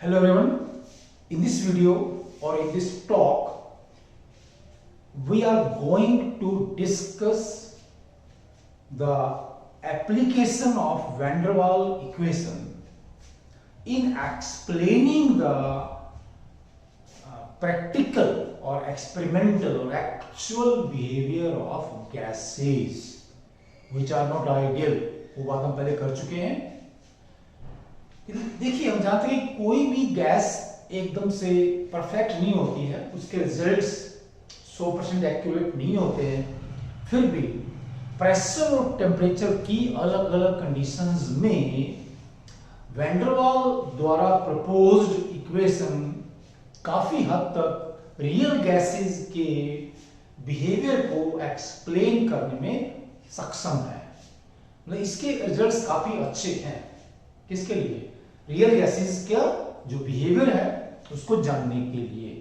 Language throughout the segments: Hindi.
Hello everyone, in this video or in this talk we are going to discuss the application of van der Waals equation in explaining the practical or experimental or actual behavior of gases which are not ideal। वो बात हम पहले कर चुके हैं। देखिए, हम जानते हैं कि कोई भी गैस एकदम से परफेक्ट नहीं होती है, उसके रिजल्ट्स 100% एक्यूरेट नहीं होते हैं। फिर भी प्रेशर और टेम्परेचर की अलग अलग कंडीशंस में वैन डर वाल्स द्वारा प्रपोज्ड इक्वेशन काफी हद तक रियल गैसेस के बिहेवियर को एक्सप्लेन करने में सक्षम है। मतलब इसके रिजल्ट्स काफी अच्छे हैं। किसके लिए? रियल गैसेस का जो बिहेवियर है उसको जानने के लिए।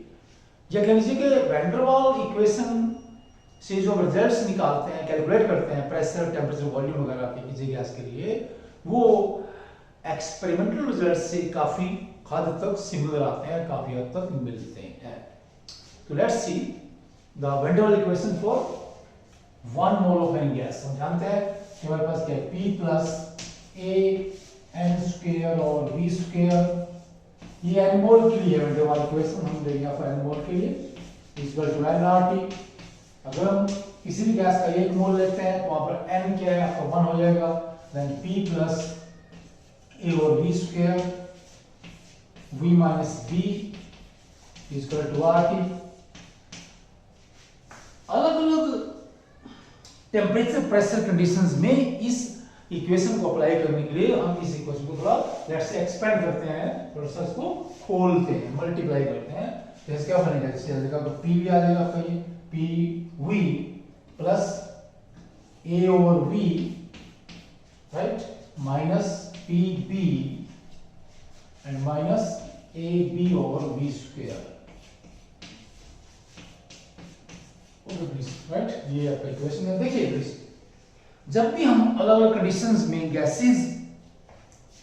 या कह लीजिए कि वैन डर वाल्स इक्वेशन से जो रिजल्ट्स निकालते हैं, कैलकुलेट करते हैं प्रेशर, टेम्परेचर, वॉल्यूम वगैरह के किसी गैस के लिए, वो एक्सपेरिमेंटल रिजल्ट से काफी हद तक सिमिलर आते हैं, काफी हद तक मिलते हैं। तो let's see the van der Waals equation for 1 mole of any gas. हम जानते हैं कि हमारे पास क्या है, P plus a n square और v स्क्वायर, ये एन मोल के लिए वैन डर वाल्स इक्वेशन हम लेंगे यहाँ पर एन मोल के लिए equal to n R T. अगर हम किसी भी गैस का 1 मोल लेते हैं तो वहां पर n क्या है आपका 1 हो जाएगा, देन p प्लस ए और v square v minus b equal to R T. अलग अलग टेम्परेचर प्रेशर कंडीशंस में इस इक्वेशन को अप्लाई करने के लिए हम इस इक्वेशन को थोड़ा लेट्स से एक्सपेंड करते हैं, थोड़ा सा इसको खोलते हैं, मल्टीप्लाई करते हैं। जैसे क्या बनेगा, इससे आ जाएगा तो p भी आ जाएगा आपका, ये p v plus a over v, right, minus p b and minus a b over v square. Okay please, right, ये आपका इक्वेशन है। देखिए प्लीज, जब भी हम अलग अलग कंडीशंस में गैसेस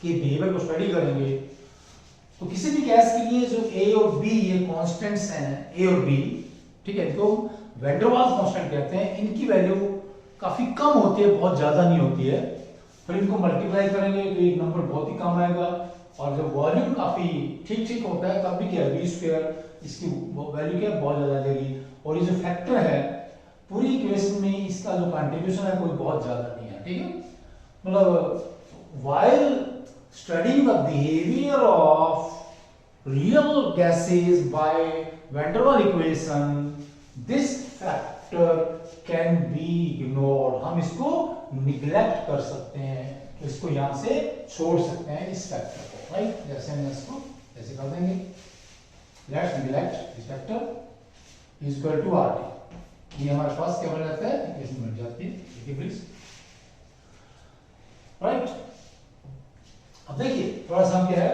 के बिहेवियर को स्टडी करेंगे तो किसी भी गैस के लिए जो A और B ये कांस्टेंट्स हैं, A और B, ठीक है, इनको वैन डर वाल्स कांस्टेंट कहते हैं। इनकी वैल्यू काफी कम होती है, बहुत ज्यादा नहीं होती है। फिर इनको मल्टीप्लाई करेंगे तो एक नंबर बहुत ही कम आएगा, और जब वॉल्यूम काफी ठीक ठीक होता है तब भी क्या है, v स्क्वायर, इसकी वैल्यू क्या है, बहुत ज्यादा आ जाएगी। और ये जो फैक्टर है पूरी इक्वेशन में, इसका जो कंट्रीब्यूशन है कोई बहुत ज्यादा नहीं है, ठीक है। मतलब while studying the behavior of real gases by van der Waals equation, this factor can be ignored। हम इसको निग्लेक्ट कर सकते हैं, तो इसको यहां से छोड़ सकते हैं इस फैक्टर को, राइट। जैसे हम इसको ऐसे कर देंगे, let's neglect this factor is equal to R T. ये हमारे पास क्या बन जाता है, इक्वेशन बन जाती है, देखिए प्लीज, राइट। अब देखिए थोड़ा सा क्या है,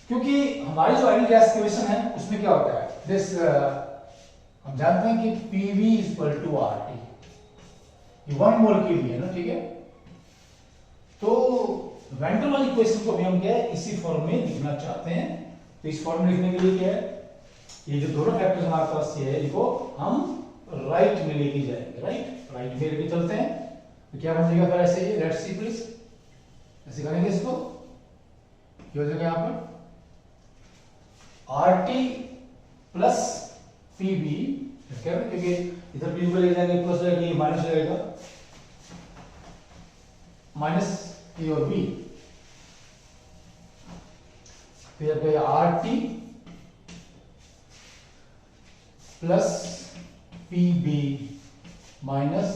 क्योंकि हमारी जो आइडियल गैस इक्वेशन है उसमें क्या होता है, दिस हम जानते हैं कि PV इक्वल टू RT, ये 1 मोल के लिए है ना, ठीक है। तो वैन डर वाल्स इक्वेशन को भी हम क्या है, इसी फॉर्म में लिखना चाहते हैं। तो इस फॉर्म में लिखने के लिए क्या है, ये जो दोनों फैक्टर्स हमारे पास ये है, इनको हम राइट में लेके जाएंगे, राइट में लेके चलते हैं। तो क्या बन जाएगा फिर ऐसे, ही लेट्स सी प्लीज, ऐसे करेंगे इसको, ये हो जाएगा यहाँ पर RT प्लस PB, क्योंकि इधर PB को ले जाएंगे प्लस हो जाएगा, ये माइनस हो जाएगा, माइनस A और B, फिर RT plus PB minus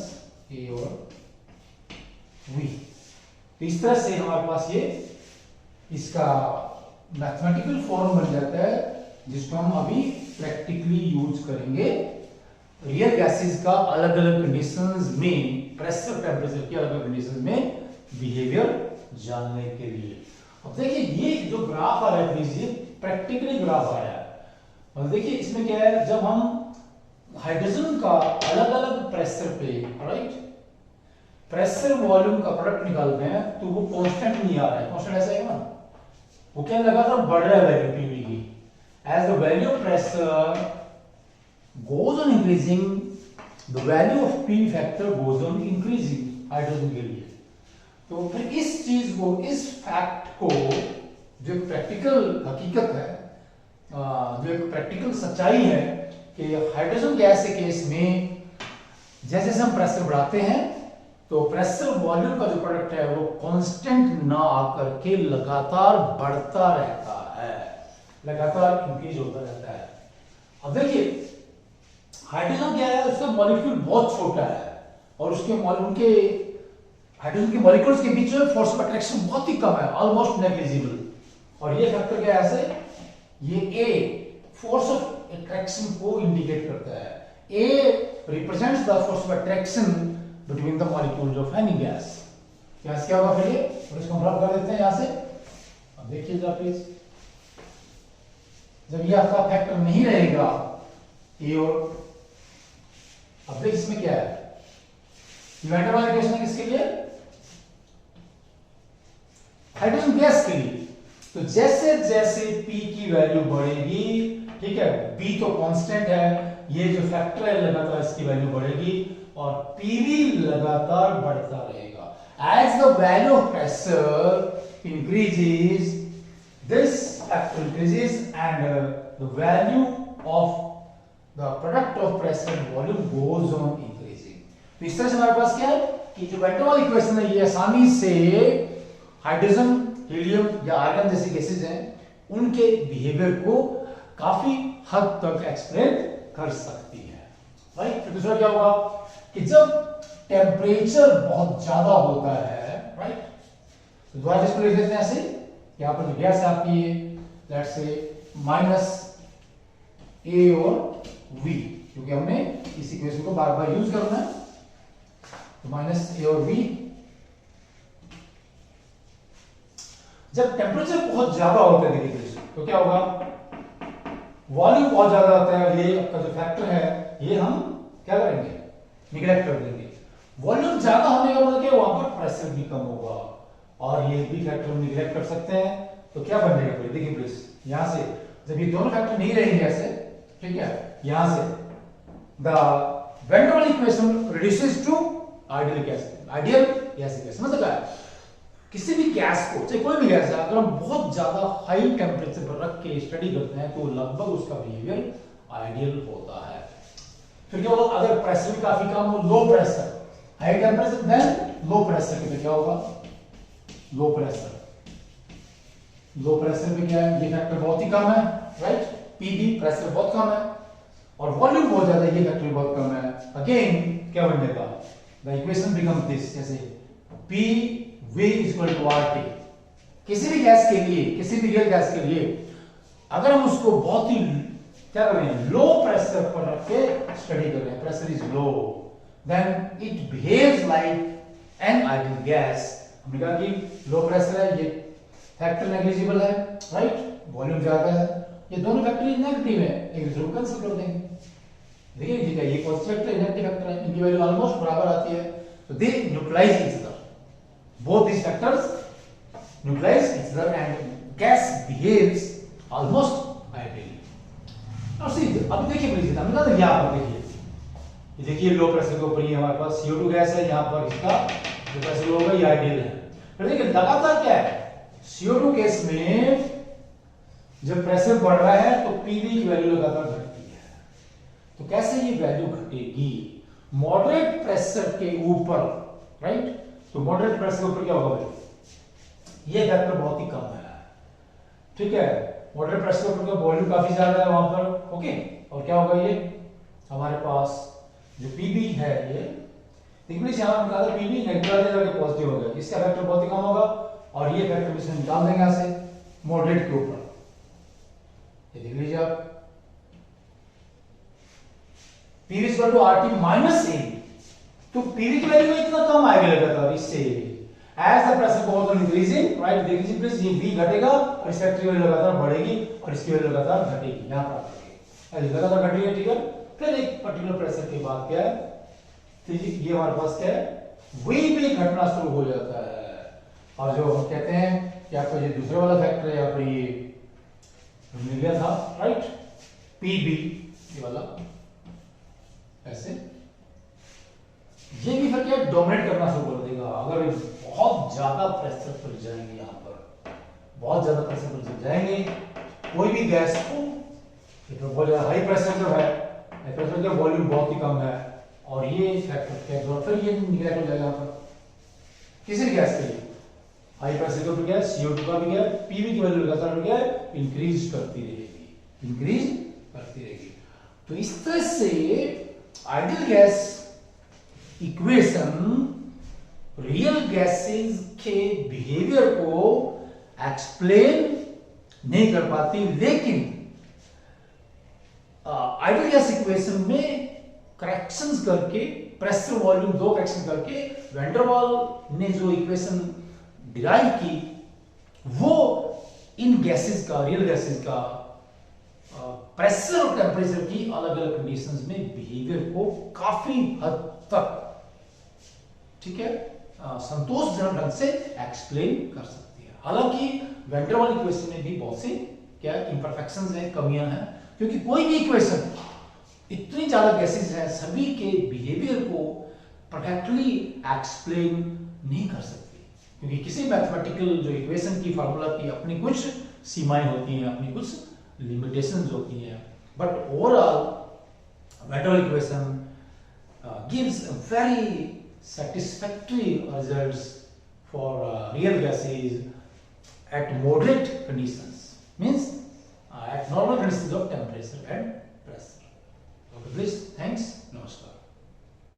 A और V। तो इस तरह से हमारे पास ये इसका मैथमेटिकल फॉर्म बन जाता है, जिसको हम अभी प्रैक्टिकली यूज करेंगे रियल गैसेस का अलग अलग कंडीशंस में, प्रेशर टेम्परेचर की अलग अलग कंडीशंस में बिहेवियर जानने के लिए। अब देखिए ये जो ग्राफ आ रहा है प्लीज, ये प्रैक्टिकली ग्राफ आया है। और देखिए इसमें क्या है, जब हम हाइड्रोजन का अलग अलग प्रेशर पे, राइट, प्रेशर वॉल्यूम का प्रोडक्ट निकालते हैं तो वो कांस्टेंट नहीं आ रहा है, कांस्टेंट ऐसा है ना, वो क्या लगातार बढ़ रहा है वैल्यू पीवी की। As the value of pressure goes on increasing the value of P factor goes on increasing hydrogen के लिए। तो फिर इस चीज को, इस फैक्ट को, जो प्रैक्टिकल हकीकत है, जो एक प्रैक्टिकल सच्चाई है कि हाइड्रोजन गैस के केस में जैसे जैसे हम प्रेशर बढ़ाते हैं तो प्रेशर वॉल्यूम का जो प्रोडक्ट है वो कांस्टेंट ना आकर के लगातार बढ़ता रहता है, लगातार इंक्रीज होता रहता है। अब देखिए हाइड्रोजन क्या है, उसका मॉलिक्यूल बहुत छोटा है और उनके हाइड्रोजन के मॉलिक्यूल्स के बीच में फोर्स ऑफ अट्रैक्शन बहुत ही कम है, ऑलमोस्ट नेग्लिजिबल। और ये फैक्टर क्या है, ऐसे ये ए फोर्स ऑफ अट्रैक्शन को इंडिकेट करता है। ए represents the force of attraction between the molecules of any gas। Gas क्या होगा फिर ये, और इसको हम रब कर देते हैं यहां से। अब देखिए जरा प्लीज, जब ये आपका फैक्टर नहीं रहेगा ए और, अब देख इसमें क्या है, इवेंटर वाला इक्वेशन है किसके लिए, हाइड्रोजन गैस के लिए। तो जैसे जैसे P की वैल्यू बढ़ेगी, ठीक है, B तो कांस्टेंट है, ये जो फैक्टर है लगातार इसकी वैल्यू बढ़ेगी और PV लगातार बढ़ता रहेगा। As the value of pressure increases, this factor increases and the value of the product of pressure and volume goes on increasing। तो इस तरह से हमारे पास क्या है कि जो वेक्टर वाली इक्वेशन है ये आसानी से हाइड्रोजन, हीलियम या आर्गन जैसे गैसेज हैं उनके बिहेवियर को काफी हद तक एक्सप्लेन कर सकती है, राइट। फिर दूसरा क्या होगा कि जब टेम्परेचर बहुत ज्यादा होता है, राइट, तो दोबारा इसको लिख देते हैं ऐसे, यहां पर जो गैस है आपकी ये लेट्स से माइनस ए और वी, क्योंकि हमने इस इक्वेशन को बार बार यूज करना है, तो माइनस ए और वी। जब टेम्परेचर बहुत ज्यादा होता है देखिए तो क्या होगा, वॉल्यूम बहुत ज्यादा होता है, ये आपका जो फैक्टर है ये हम क्या करेंगे, निगलेक्ट कर देंगे। वॉल्यूम ज्यादा होने का मतलब क्या, वहां पर प्रेशर भी कम होगा और ये भी फैक्टर हम निगलेक्ट कर सकते हैं। तो क्या बन जाएगा फिर देखिए प्लीज, यहां से जब ये दोनों फैक्टर नहीं रहेंगे ऐसे, ठीक है, यहां से the van der Waal equation reduces to ideal gas, ideal gas equation. मतलब क्या है, किसी भी गैस को, चाहे कोई भी गैस है, अगर हम बहुत ज्यादा हाई टेम्परेचर पर रख के स्टडी करते हैं तो लगभग उसका बिहेवियर आइडियल होता है। फिर क्या होगा, अगर प्रेशर भी काफी कम हो, low pressure, high temperature then low pressure पे क्या होगा, लो प्रेशर, लो प्रेशर पे क्या है, ये फैक्टर बहुत ही कम है, राइट, पीबी प्रेशर बहुत कम है और वॉल्यूम बहुत ज्यादा है, ये फैक्टर बहुत कम है। अगेन क्या बन जाएगा, द इक्वेशन बिकम दिस, जैसे P V equal to RT। किसी भी गैस के लिए, किसी भी रियल गैस के लिए अगर हम उसको बहुत ही क्या कर रहे हैं, लो प्रेशर पर रख के स्टडी कर रहे हैं, pressure is low, then it behaves like an ideal gas. हमने कहा कि लो प्रेशर है, ये फैक्टर नेग्लिजिबल है, राइट, वॉल्यूम ज्यादा है, ये दोनों फैक्टर नेगेटिव है, एक दूसरे को कैंसिल कर देंगे। देखिए ठीक है, ये पॉजिटिव फैक्टर, नेगेटिव फैक्टर है, इनकी वैल्यू ऑलमोस्ट बराबर आती है, तो they neutralise each other, both these factors neutralize each other and gas behaves almost ideally। अब see, अभी देखिए प्लीज, हमने कहा यहाँ पर देखिए, ये देखिए लो प्रेशर के ऊपर ये हमारे पास CO2 गैस है, यहाँ पर इसका जो प्रेशर होगा ये आइडियल है। फिर देखिए लगातार क्या है, CO2 गैस में जब प्रेशर बढ़ रहा है तो PV की वैल्यू लगातार घटती है। तो कैसे ये वैल्यू घटेगी, मॉडरेट प्रेशर के ऊपर, राइट, तो मॉडरेट प्रेशर के ऊपर क्या होगा भाई, ये फैक्टर बहुत ही कम है, ठीक है, मॉडरेट प्रेशर के ऊपर का वॉल्यूम काफी ज्यादा है वहां पर, ओके, और क्या होगा, ये हमारे पास जो PB है ये देखिए यहां पर कहा था PB नेगेटिव आ जाएगा, पॉजिटिव हो गया, इसका फैक्टर बहुत ही कम होगा और ये फैक्टर भी इसमें निकाल देंगे यहां से मॉडरेट के ऊपर, ये देख लीजिए आप, PV equal to RT minus A। तो PV की वैल्यू इतना कम आएगा लगातार इससे, as the pressure goes on increasing, right, देखिए प्लीज ये V घटेगा और इस फैक्टर की वैल्यू लगातार बढ़ेगी और इसकी वैल्यू लगातार घटेगी, यहां पर ऐसे लगातार घटेगी, ठीक है। फिर एक पर्टिकुलर प्रेशर के बाद क्या है, तो ये हमारे पास क्या है, V भी घटना शुरू हो जाता है और जो हम कहते हैं या तो ये दूसरा वाला फैक्टर है या फिर ये मिल गया था, राइट, पीबी ये वाला ऐसे। ये भी फिर क्या डोमिनेट करना शुरू कर देगा। अगर बहुत ज्यादा प्रेशर पर जाएंगे, यहाँ पर बहुत ज्यादा प्रेशर पर जब जाएंगे कोई भी गैस को, तो बहुत ज्यादा हाई प्रेशर जो है, हाई प्रेशर का वॉल्यूम बहुत ही कम है और ये फैक्टर क्या, फिर ये निगलेक्ट हो जाएगा यहाँ पर किसी भी गैस के लिए। हाई प्रेशर का भी गैस, CO2 का भी गैस, पीवी की वैल्यू लगातार क्या इंक्रीज करती रहेगी, इंक्रीज करती रहेगी। तो इस तरह से ideal gas equation real gases के बिहेवियर को एक्सप्लेन नहीं कर पाती, लेकिन आइडियल गैस इक्वेशन में करेक्शंस करके, प्रेशर वॉल्यूम दो करेक्शन करके वैन डर वाल ने जो इक्वेशन डिराइव की वो इन गैसेस का, रियल गैसेस का प्रेशर और टेम्परेचर की अलग अलग कंडीशंस में बिहेवियर को काफी हद तक, ठीक है, संतोषजनक ढंग से एक्सप्लेन कर सकती है। हालांकि वैन डर वाल इक्वेशन में भी बहुत सी क्या इंपरफेक्शंस हैं, कमियां हैं, क्योंकि कोई भी इक्वेशन इतनी ज्यादा गैसेस हैं, सभी के बिहेवियर को परफेक्टली एक्सप्लेन नहीं कर सकती, क्योंकि किसी मैथमेटिकल जो इक्वेशन की फार्मूला की अपनी कुछ सीमाएं होती हैं, अपनी कुछ लिमिटेशंस होती हैं। But overall van der Waal equation gives very satisfactory results for real gases at moderate conditions, means at normal conditions of temperature and pressure. Okay, please, thanks, namaskar.